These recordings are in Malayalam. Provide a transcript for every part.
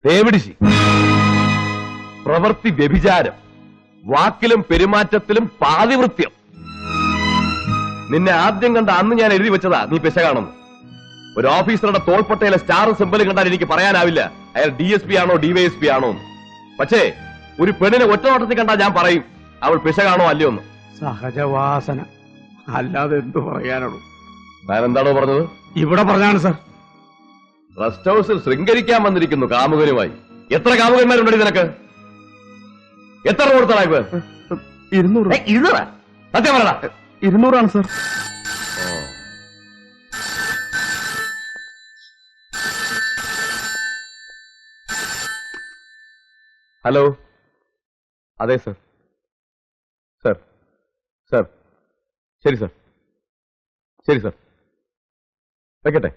തേവിടിശി, പ്രവൃത്തി വ്യഭിചാരം, വാക്കിലും പെരുമാറ്റത്തിലും പാതിവൃത്യം. നിന്നെ ആദ്യം കണ്ട അന്ന് ഞാൻ എഴുതി വെച്ചതാ നീ പിശകാണെന്ന്. ഒരു ഓഫീസറുടെ തോൾപ്പട്ടയിലെ സ്റ്റാർ സിംബൽ കണ്ടാൽ എനിക്ക് പറയാനാവില്ല അയാൾ DSP ആണോ DYSP ആണോ എന്ന്. പക്ഷേ ഒരു പെണ്ണിനെ ഒറ്റ നോട്ടത്തിൽ കണ്ടാൽ ഞാൻ പറയും അവൾ പിശകാണോ അല്ലയോ എന്ന്. സഹജവാസന, അല്ലാതെ എന്തു പറയാനുള്ളൂ. ഞാൻ എന്താണോ പറഞ്ഞത്? ഇവിടെ പറഞ്ഞാണ് സാർ. റെസ്റ്റ് ഹൗസിൽ ശൃംഗരിക്കാൻ വന്നിരിക്കുന്നു കാമുകനുമായി. എത്ര കാമുകന്മാരുണ്ടോ നിനക്ക്? എത്ര കൊടുത്തടാ ഇപ്പൊ? 200. 200? സത്യം പറയടാ. 200 സാർ. ഹലോ, അതെ സർ. സർ സർ ശരി സർ, ശരി സർ, വെക്കട്ടെ.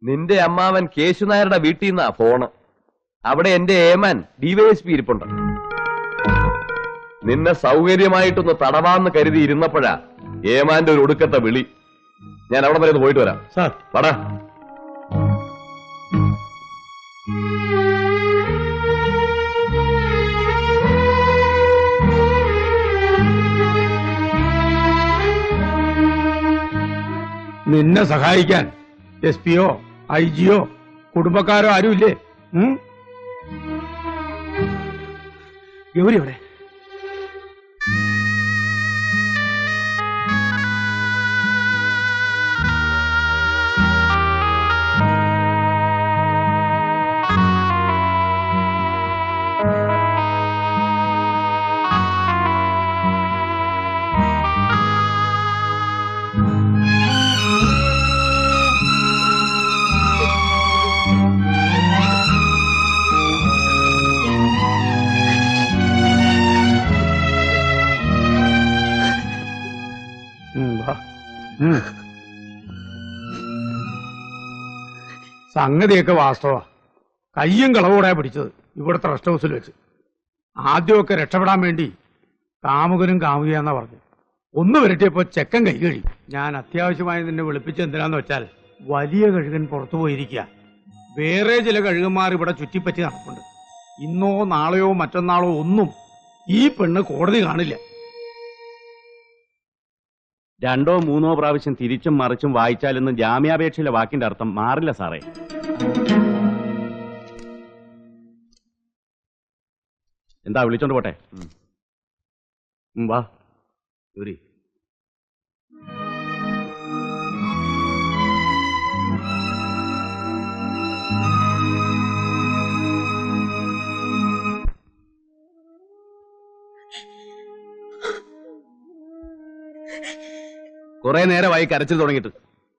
നിന്റെ അമ്മാവൻ കേശുനായരുടെ വീട്ടിൽ നിന്നാ ഫോണ്. അവിടെ എന്റെ ഏമാൻ DYSP ഇരിപ്പുണ്ട്. നിന്നെ സൗകര്യമായിട്ടൊന്ന് തടവാന്ന് കരുതി ഇരുന്നപ്പോഴാ ഏമാന്റെ ഒരു ഒടുക്കത്തെ വിളി. ഞാൻ അവിടെ വരെ ഒന്ന് പോയിട്ട് വരാം. സാർ പടാ. നിന്നെ സഹായിക്കാൻ SP-യോ IG-യോ കുടുംബക്കാരോ ആരുമില്ലേ? ഗൗരി എവിടെ? സംഗതിയൊക്കെ വാസ്തവ. കയ്യും കളവോടെ പിടിച്ചത് ഇവിടുത്തെ റെസ്റ്റ് ഹൗസിൽ വെച്ച്. ആദ്യമൊക്കെ രക്ഷപ്പെടാൻ വേണ്ടി കാമുകനും കാമുകയാന്നാ പറഞ്ഞു. ഒന്ന് വരട്ടിയപ്പോ ചെക്കൻ കൈ കഴി. ഞാൻ അത്യാവശ്യമായി നിന്നെ വിളിപ്പിച്ച് എന്തിനാന്ന് വെച്ചാൽ വലിയ കഴുകൻ പുറത്തു പോയിരിക്കുക. വേറെ ചില കഴുകന്മാർ ഇവിടെ ചുറ്റിപ്പറ്റി നടപ്പുണ്ട്. ഇന്നോ നാളെയോ മറ്റന്നാളോ ഒന്നും ഈ പെണ്ണ് കോടതി കാണില്ല. 2 or 3 പ്രാവശ്യം തിരിച്ചും മറിച്ചും വായിച്ചാലൊന്നും ജാമ്യാപേക്ഷയിലെ വാക്കിന്റെ അർത്ഥം മാറില്ല സാറേ. എന്താ വിളിച്ചോണ്ട് പോട്ടെ? വാ ഗൗരി. കുറെ നേരമായി കരച്ചിൽ തുടങ്ങിയിട്ട്.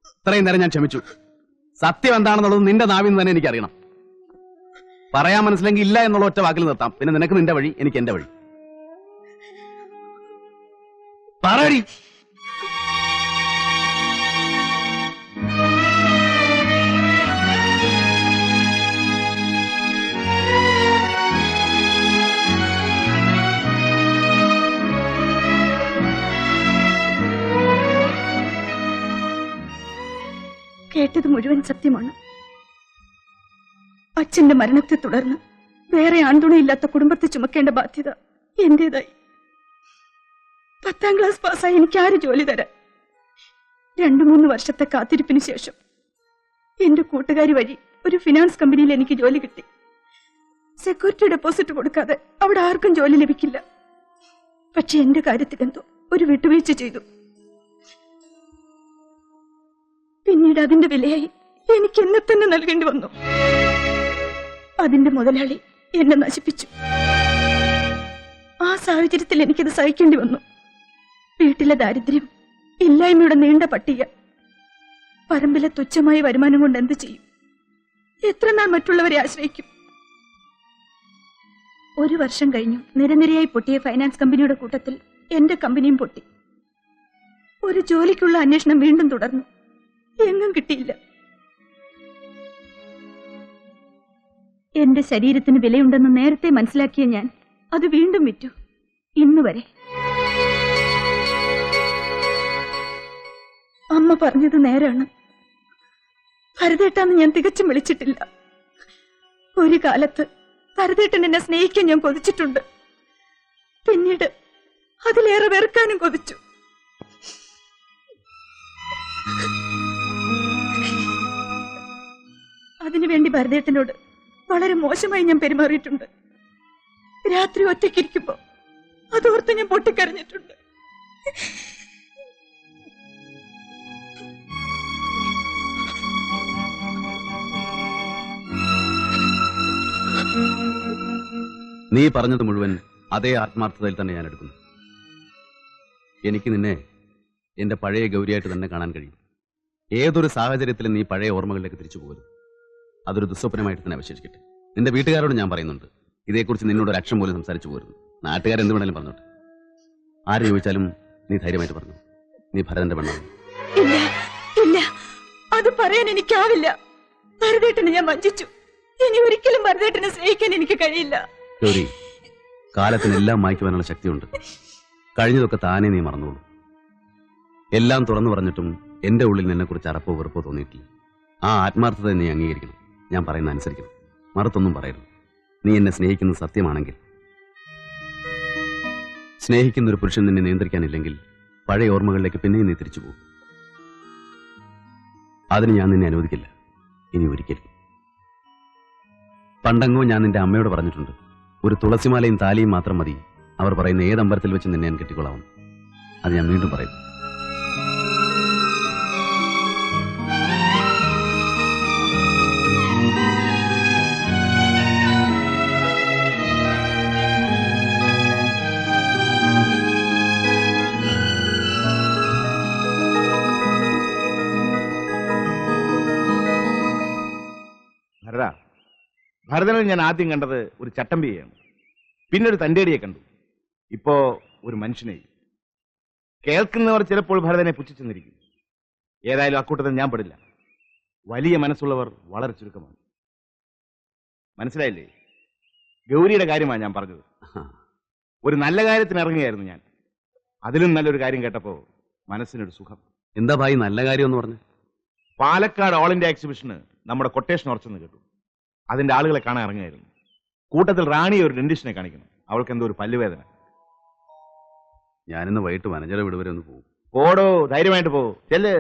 ഇത്രയും നേരം ഞാൻ ക്ഷമിച്ചു. സത്യം എന്താണെന്നുള്ളത് നിന്റെ നാവിൽ നിന്ന് തന്നെ എനിക്കറിയണം. പറയാൻ മനസ്സിലെങ്കിൽ ഇല്ല എന്നുള്ള ഒറ്റ വാക്കിൽ നിർത്താം. പിന്നെ നിനക്ക് നിന്റെ വഴി, എനിക്ക് എന്റെ വഴി. പറയടി. കേട്ടത് മുഴുവൻ സത്യമാണ്. അച്ഛന്റെ മരണത്തെ തുടർന്ന് വേറെ ആൺതുണയില്ലാത്ത കുടുംബത്തെ ചുമക്കേണ്ട ബാധ്യത എന്റേതായി. 10ാം ക്ലാസ് പാസ്സായി എനിക്ക് ആര് ജോലി തരാൻ? 2-3 വർഷത്തെ കാത്തിരിപ്പിന് ശേഷം എന്റെ കൂട്ടുകാരി വഴി ഒരു ഫിനാൻസ് കമ്പനിയിൽ എനിക്ക് ജോലി കിട്ടി. സെക്യൂരിറ്റി ഡെപ്പോസിറ്റ് കൊടുക്കാതെ അവിടെ ആർക്കും ജോലി ലഭിക്കില്ല. പക്ഷെ എന്റെ കാര്യത്തിലെന്തോ ഒരു വിട്ടുവീഴ്ച ചെയ്തു. പിന്നീട് അതിന്റെ വിലയായി എനിക്ക് എന്നെ തന്നെ നൽകേണ്ടി വന്നു. അതിന്റെ മുതലാളി എന്നെ നശിപ്പിച്ചു. ആ സാഹചര്യത്തിൽ എനിക്കത് സഹിക്കേണ്ടി വന്നു. വീട്ടിലെ ദാരിദ്ര്യം, ഇല്ലായ്മയുടെ നീണ്ട പട്ടിക, പറമ്പിലെ തുച്ഛമായ വരുമാനം കൊണ്ട് എന്ത് ചെയ്യും? എത്ര നാൾ മറ്റുള്ളവരെ ആശ്രയിക്കും? 1 വർഷം കഴിഞ്ഞു. നിരനിരയായി പൊട്ടിയ ഫൈനാൻസ് കമ്പനിയുടെ കൂട്ടത്തിൽ എന്റെ കമ്പനിയും പൊട്ടി. ഒരു ജോലിക്കുള്ള അന്വേഷണം വീണ്ടും തുടർന്നു. എങ്ങും കിട്ടിയില്ല. എന്റെ ശരീരത്തിന് വിലയുണ്ടെന്ന് നേരത്തെ മനസ്സിലാക്കിയ ഞാൻ അത് വീണ്ടും വിറ്റു. ഇന്നുവരെ അമ്മ പറഞ്ഞത് നേരാണ്. ഭരതേട്ടാന്ന് ഞാൻ തികച്ചും വിളിച്ചിട്ടില്ല. ഒരു കാലത്ത് ഭരതേട്ടൻ എന്നെ സ്നേഹിക്കാൻ ഞാൻ കൊതിച്ചിട്ടുണ്ട്. പിന്നീട് അതിലേറെ വെറുക്കാനും കൊതിച്ചു. അതിനുവേണ്ടി ഭരതേട്ടനോട് വളരെ മോശമായി ഞാൻ പെരുമാറിയിട്ടുണ്ട്. രാത്രി ഒറ്റയ്ക്കിരിക്കുമ്പോ അതോർത്ത് ഞാൻ പൊട്ടിക്കരഞ്ഞിട്ടുണ്ട്. നീ പറഞ്ഞത് മുഴുവൻ അതേ ആത്മാർത്ഥതയിൽ തന്നെ ഞാൻ എടുക്കുന്നു. എനിക്ക് നിന്നെ എന്റെ പഴയ ഗൗരിയായിട്ട് തന്നെ കാണാൻ കഴിയും. ഏതൊരു സാഹചര്യത്തിലും നീ പഴയ ഓർമ്മകളിലേക്ക് തിരിച്ചു പോകരുത്. അതൊരു ദുസ്വപ്നമായിട്ട് തന്നെ അവശേഷിക്കട്ടെ. നിന്റെ വീട്ടുകാരോട് ഞാൻ പറയുന്നുണ്ട്, ഇതേക്കുറിച്ച് നിന്നോട് ഒരു അക്ഷരം പോലും സംസാരിച്ചു പോരുന്നു. നാട്ടുകാരെന്ത് വേണേലും പറഞ്ഞോട്ടെ. ആര് ചോദിച്ചാലും നീ ധൈര്യമായിട്ട് പറഞ്ഞു, നീ ഭരതന്റെ പെണ്ണാണ്. ഇല്ല ഇല്ല, അത് പറയാൻ എനിക്കാവില്ല. ഭരതേട്ടനെ ഞാൻ വഞ്ചിച്ചു. ഇനി ഒരിക്കലും ഭരതേട്ടനെ സ്നേഹിക്കാൻ എനിക്ക് കഴിയില്ല. ഗൗരി, കാലത്തിനെല്ലാം മായ്ക്കുവാനുള്ള ശക്തിയുണ്ട്. കഴിഞ്ഞതൊക്കെ താനേ നീ മറന്നോളൂ. എല്ലാം തുറന്നു പറഞ്ഞിട്ടും എന്റെ ഉള്ളിൽ നിന്നെക്കുറിച്ച് അറപ്പോ വെറുപ്പോ തോന്നിയിട്ടില്ല. ആ ആത്മാർത്ഥത നീ അംഗീകരിക്കണം. ഞാൻ പറയുന്ന അനുസരിക്കണം. മറുത്തൊന്നും പറയരുത്. നീ എന്നെ സ്നേഹിക്കുന്നത് സത്യമാണെങ്കിൽ, സ്നേഹിക്കുന്ന ഒരു പുരുഷൻ നിന്നെ നിയന്ത്രിക്കാനില്ലെങ്കിൽ പഴയ ഓർമ്മകളിലേക്ക് പിന്നെയും നീ തിരിച്ചു പോകും. അതിന് ഞാൻ നിന്നെ അനുവദിക്കില്ല, ഇനി ഒരിക്കലും. പണ്ടെങ്ങോ ഞാൻ നിന്റെ അമ്മയോട് പറഞ്ഞിട്ടുണ്ട്, ഒരു തുളസിമാലയും താലിയും മാത്രം മതി അവർ പറയുന്ന ഏത് അമ്പലത്തിൽ വെച്ച് നിന്നെ ഞാൻ കെട്ടിക്കൊള്ളാവും. അത് ഞാൻ വീണ്ടും പറയും. ഭരതനിൽ ഞാൻ ആദ്യം കണ്ടത് ഒരു ചട്ടമ്പിയെയാണ്. പിന്നെ ഒരു തന്റേടിയെ കണ്ടു. ഇപ്പോ ഒരു മനുഷ്യനെ. കേൾക്കുന്നവർ ചിലപ്പോൾ ഭരതനെ പുച്ഛിച്ചെന്നിരിക്കും. ഏതായാലും അക്കൂട്ടത്തിൽ ഞാൻ പെടില്ല. വലിയ മനസ്സുള്ളവർ വളരെ ചുരുക്കമാണ്. മനസ്സിലായില്ലേ? ഗൗരിയുടെ കാര്യമാണ് ഞാൻ പറഞ്ഞത്. ഒരു നല്ല കാര്യത്തിന് ഇറങ്ങുകയായിരുന്നു ഞാൻ. അതിലും നല്ലൊരു കാര്യം കേട്ടപ്പോ മനസ്സിനൊരു സുഖം. എന്താ ഭായി നല്ല കാര്യം എന്ന് പറഞ്ഞു? പാലക്കാട് ഓൾ ഇന്ത്യ എക്സിബിഷന് നമ്മുടെ കൊട്ടേഷൻ ഉറച്ചെന്ന് കേട്ടു. അതിന്റെ ആളുകളെ കാണാൻ ഇറങ്ങുകയായിരുന്നു. കൂട്ടത്തിൽ റാണിയെ ഒരു ഡെന്റിസ്റ്റിനെ കാണിക്കണം. അവൾക്ക് എന്തോ ഒരു പല്ലുവേദന. ഞാനിന്ന് വൈകിട്ട് വനജയുടെ വീട് വരെ ഒന്ന് പോകും. പോടോ, ധൈര്യമായിട്ട് പോ. ചെല്ല്.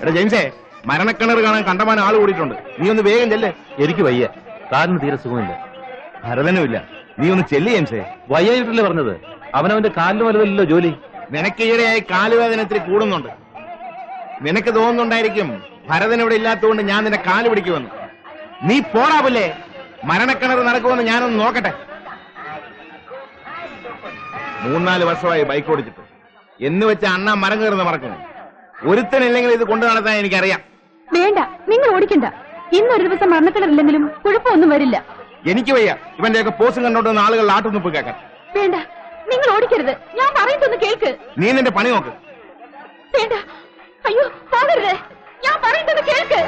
എടാ ജെയിംസേ, മരണക്കിണർ കാണാൻ കണ്ടമാനം ആള് കൂടിയിട്ടുണ്ട്. നീ ഒന്ന് വേഗം ചെല്ല്. എനിക്ക് വയ്യ, കാലിന് തീരെ സുഖമില്ല. ഭരതനുമില്ല. നീ ഒന്ന് ചെല്ല് ജെയിംസേ. വയ്യായിട്ടല്ലേ പറഞ്ഞത്? അവനവന്റെ കാലിന് വലുതല്ലോ ജോലി. നിനക്ക് ഈയിടെയായി കാലുവേദന ഇത്തിരി കൂടുന്നുണ്ട്. നിനക്ക് തോന്നുന്നുണ്ടായിരിക്കും ഭരതൻ ഇവിടെ ഇല്ലാത്തതുകൊണ്ട് ഞാൻ നിന്നെ കാല് പിടിക്കുമെന്ന്. നീ പോടാവില്ലേ? മരണക്കിണർ നടക്കുമെന്ന് ഞാനൊന്ന് നോക്കട്ടെ. 3-4 വർഷമായി ബൈക്ക് ഓടിച്ചിട്ട് എന്ന് വെച്ച് അണ്ണ മരം കയറുന്ന മറക്കുന്നു. ഒരുത്തനില്ലെങ്കിൽ ഇത് കൊണ്ടു നടത്താൻ എനിക്കറിയാം. വേണ്ട, നിങ്ങൾ ഓടിക്കണ്ട. ഇന്നൊരു ദിവസം മരണക്കിണറില്ലെങ്കിലും കുഴപ്പമൊന്നും വരില്ല. എനിക്ക് വയ്യ ഇവന്റെയൊക്കെ പോസ്റ്റ് കണ്ടോണ്ടുന്ന ആളുകൾ ആട്ടുന്നുപ്പ് കേൾക്കാൻ. വേണ്ട, നിങ്ങൾ ഓടിക്കരുത്. ഞാൻ പറയുന്നൊന്ന് കേൾക്ക്. നീ നിന്റെ പണി നോക്ക്. വേണ്ട, അയ്യോ പോകരുത്. ഞാൻ പറയുന്നത് കേൾക്ക്.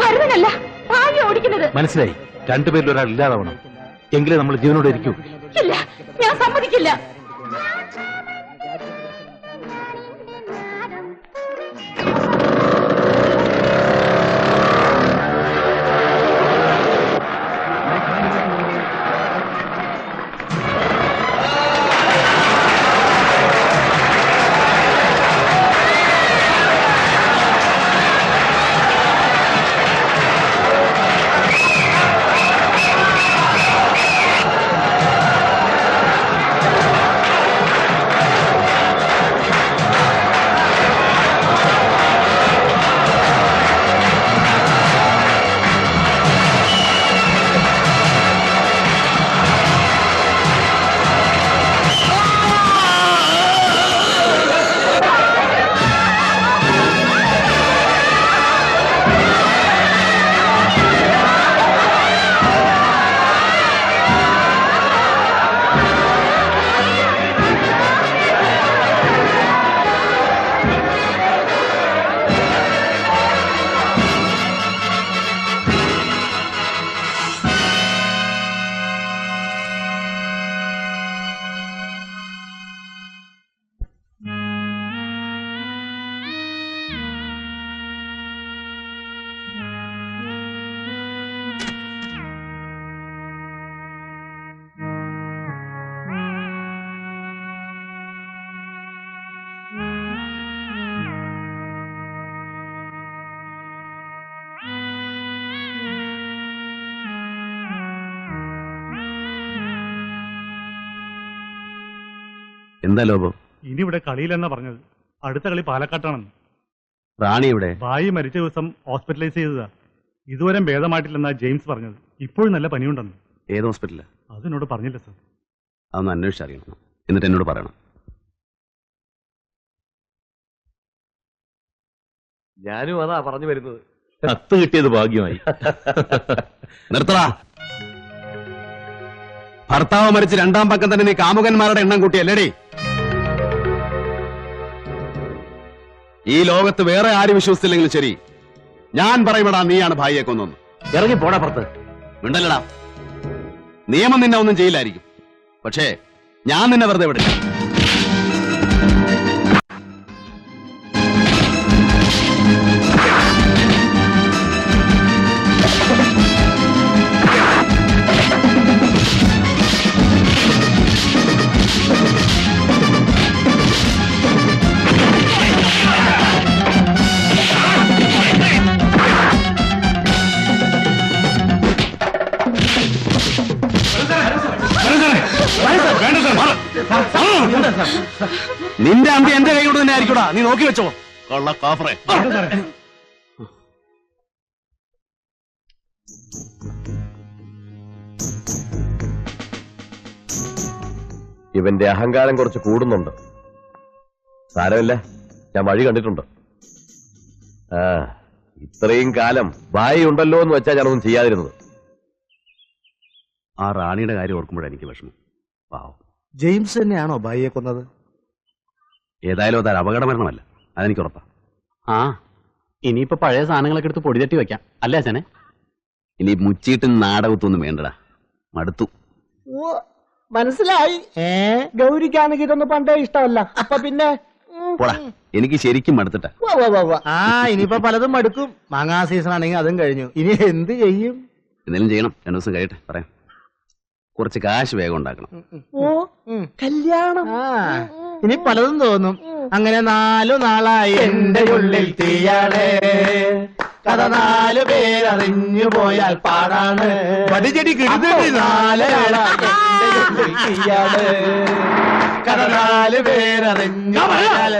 ഭരതനല്ല, ഭാര്യ ഓടിക്കുന്നത്. മനസ്സിലായി. രണ്ടുപേരിൽ ഒരാൾ ഇല്ലാതാവണം. എങ്കിലേ നമ്മൾ ജീവനോടെ ഇരിക്കൂ. ഇല്ല, ഞാൻ സമ്മതിക്കില്ല. എന്താ ലോപം? ഇനി ഇവിടെ കളിയില്ലെന്നാ പറഞ്ഞത്. അടുത്ത കളി പാലക്കാട്ടാണെന്ന്. റാണി ഇവിടെ? ഭായി മരിച്ച ദിവസം ഹോസ്പിറ്റലൈസ് ചെയ്തതാ. ഇതുവരെ ഭേദമായിട്ടില്ലെന്നാ ജെയിംസ് പറഞ്ഞത്. ഇപ്പോഴും നല്ല പനിയുണ്ടെന്ന്. ഏത് ഹോസ്പിറ്റലാ? അതിനോട് പറഞ്ഞില്ല സർ. അതൊന്ന് അന്വേഷിച്ചറിയണം. എന്നിട്ട് എന്നോട് പറയണം. ഞാനും അതാ പറഞ്ഞു വരുന്നത്. കത്ത് കിട്ടിയത് ഭാഗ്യമായി. നിർത്തടാ. ഭർത്താവ് മരിച്ച് 2-ാം പക്കം തന്നെ നീ കാമുകന്മാരുടെ എണ്ണം കൂട്ടിയല്ലേടി? ഈ ലോകത്ത് വേറെ ആര് വിശ്വസിച്ചില്ലെങ്കിലും ശരി, ഞാൻ പറയുമടാ നീയാണ് ഭായിയെ കൊന്നൊന്ന്. ഇറങ്ങി പോടാ പുറത്ത്. മിണ്ടല്ലടാ. നിയമം നിന്നെ ഒന്നും ചെയ്യില്ലായിരിക്കും, പക്ഷേ ഞാൻ നിന്നെ വെറുതെ വിടില്ല. നിന്റെ അമ്പി എന്റെ കൈ കൊണ്ട് തന്നെ ആയിരിക്കൂടാ. നീ നോക്കി വെച്ചോ. കൊള്ള കാഫറെ. ഇവന്റെ അഹങ്കാരം കുറച്ച് കൂടുന്നുണ്ട്. സാരമില്ല, ഞാൻ വഴി കണ്ടിട്ടുണ്ട്. ഇത്രയും കാലം ഭായി ഉണ്ടല്ലോ എന്ന് വെച്ചാൽ ഞാനൊന്നും ചെയ്യാതിരുന്നത്. ആ റാണിയുടെ കാര്യം ഓർക്കുമ്പോഴാണ് എനിക്ക് വിഷമം. പാവം. ജെയിംസ് തന്നെയാണോ ഭായിയെ കൊന്നത്? ഏതായാലും അതൊരു അപകട മരണമല്ല, അതെനിക്ക് ഉറപ്പാ. ആ, ഇനിയിപ്പോ പഴയ സാധനങ്ങളൊക്കെ എടുത്ത് പൊടി തട്ടി വെക്കാം അല്ലേ അച്ഛനെ? ഇനി മുച്ചീട്ടും നാടകത്തൊന്നും വേണ്ടടാ, മടുത്തു. മനസ്സിലായി. ഗൗരിക്കാണെങ്കിൽ ഇതൊന്നും പണ്ടേ ഇഷ്ടമല്ല. അപ്പൊ പിന്നെ പോടാ, എനിക്ക് ശരിക്കും മടുത്തിട്ടാ. ആ ഇനിയിപ്പോ പലതും മടുക്കും. മാങ്ങാ സീസൺ ആണെങ്കിൽ അതും കഴിഞ്ഞു. ഇനി എന്ത് ചെയ്യും? എന്തെങ്കിലും ചെയ്യണം. 2 ദിവസം കഴിയട്ടെ, പറയാം. കുറച്ച് കാശ് വേഗം ഉണ്ടാക്കണം. ഓ കല്യാണം. ഇനി പലതും തോന്നും. അങ്ങനെ 4 നാളായി എന്റെ ഉള്ളിൽ തീയാണ്. കഥ 4 പേരറിഞ്ഞു പോയാൽ പാടാണ്. 4 നാളായി എന്റെ ഉള്ളിൽ തീയാണ്. കഥ 4 പേരറിഞ്ഞു പോയാൽ